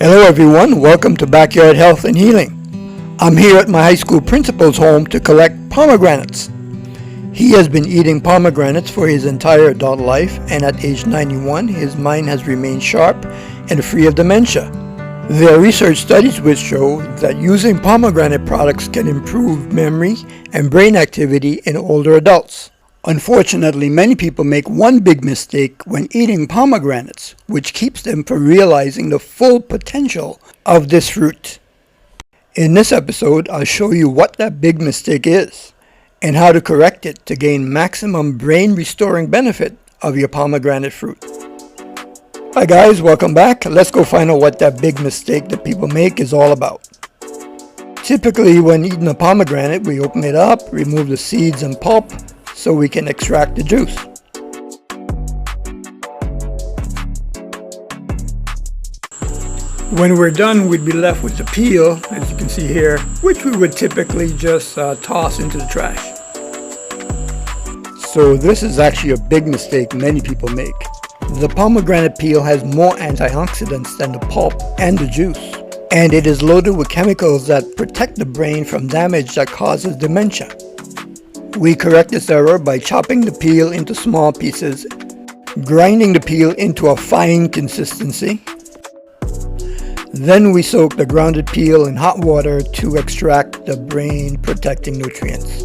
Hello everyone, welcome to Backyard Health and Healing. I'm here at my high school principal's home to collect pomegranates. He has been eating pomegranates for his entire adult life, and at age 91 his mind has remained sharp and free of dementia. There are research studies which show that using pomegranate products can improve memory and brain activity in older adults. Unfortunately, many people make one big mistake when eating pomegranates, which keeps them from realizing the full potential of this fruit. In this episode, I'll show you what that big mistake is and how to correct it to gain maximum brain restoring benefit of your pomegranate fruit. Hi guys, welcome back. Let's go find out what that big mistake that people make is all about. Typically, when eating a pomegranate, we open it up, remove the seeds and pulp, so we can extract the juice. When we're done, we'd be left with the peel, as you can see here, which we would typically just toss into the trash. So this is actually a big mistake many people make. The pomegranate peel has more antioxidants than the pulp and the juice, and it is loaded with chemicals that protect the brain from damage that causes dementia. We correct this error by chopping the peel into small pieces, grinding the peel into a fine consistency. Then we soak the grounded peel in hot water to extract the brain protecting nutrients.